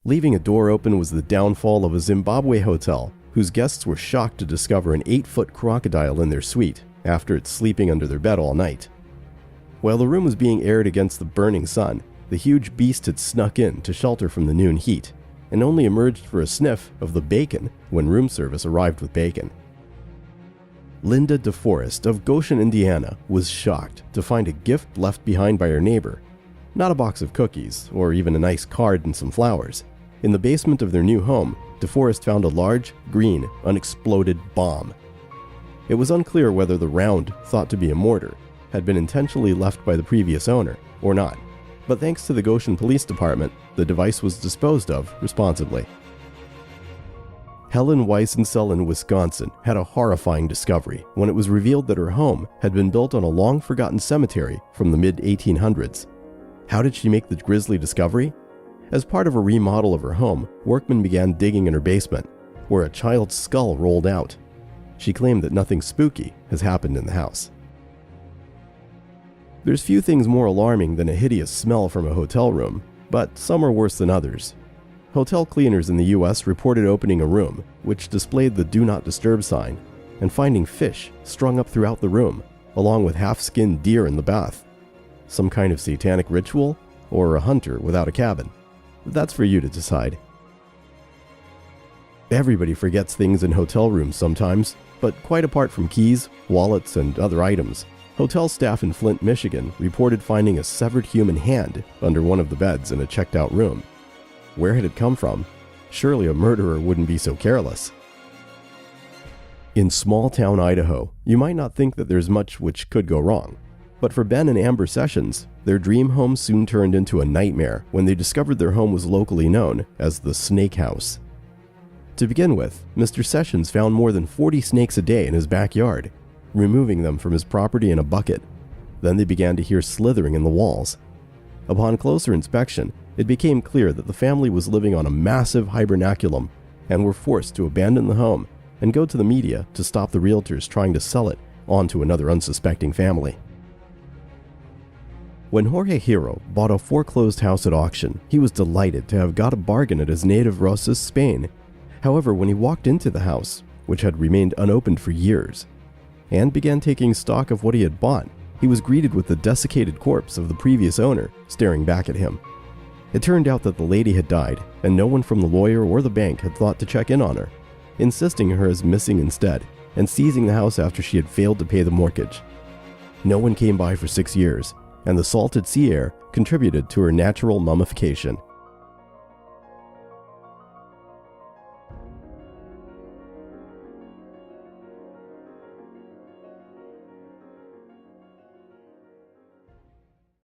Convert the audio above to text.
Leaving a door open was the downfall of a Zimbabwe hotel, whose guests were shocked to discover an 8-foot crocodile in their suite after it's sleeping under their bed all night. While the room was being aired against the burning sun, the huge beast had snuck in to shelter from the noon heat, and only emerged for a sniff of the bacon when room service arrived with bacon. Linda DeForest of Goshen, Indiana, was shocked to find a gift left behind by her neighbor. Not a box of cookies, or even a nice card and some flowers. In the basement of their new home, DeForest found a large, green, unexploded bomb. It was unclear whether the round, thought to be a mortar, had been intentionally left by the previous owner, or not. But thanks to the Goshen Police Department, the device was disposed of responsibly. Helen Weissensel in Wisconsin had a horrifying discovery when it was revealed that her home had been built on a long-forgotten cemetery from the mid-1800s. How did she make the grisly discovery? As part of a remodel of her home, workmen began digging in her basement, where a child's skull rolled out. She claimed that nothing spooky has happened in the house. There's few things more alarming than a hideous smell from a hotel room, but some are worse than others. Hotel cleaners in the US reported opening a room, which displayed the Do Not Disturb sign, and finding fish strung up throughout the room, along with half-skinned deer in the bath. Some kind of satanic ritual, or a hunter without a cabin? That's for you to decide. Everybody forgets things in hotel rooms sometimes, but quite apart from keys, wallets, and other items, hotel staff in Flint, Michigan reported finding a severed human hand under one of the beds in a checked-out room. Where had it come from? Surely a murderer wouldn't be so careless. In small-town Idaho, you might not think that there's much which could go wrong. But for Ben and Amber Sessions, their dream home soon turned into a nightmare when they discovered their home was locally known as the Snake House. To begin with, Mr. Sessions found more than 40 snakes a day in his backyard, removing them from his property in a bucket. Then they began to hear slithering in the walls. Upon closer inspection, it became clear that the family was living on a massive hibernaculum and were forced to abandon the home and go to the media to stop the realtors trying to sell it on to another unsuspecting family. When Jorge Hero bought a foreclosed house at auction, he was delighted to have got a bargain at his native Rosas, Spain. However, when he walked into the house, which had remained unopened for years, and began taking stock of what he had bought, he was greeted with the desiccated corpse of the previous owner staring back at him. It turned out that the lady had died, and no one from the lawyer or the bank had thought to check in on her, insisting her as missing instead, and seizing the house after she had failed to pay the mortgage. No one came by for 6 years, and the salted sea air contributed to her natural mummification.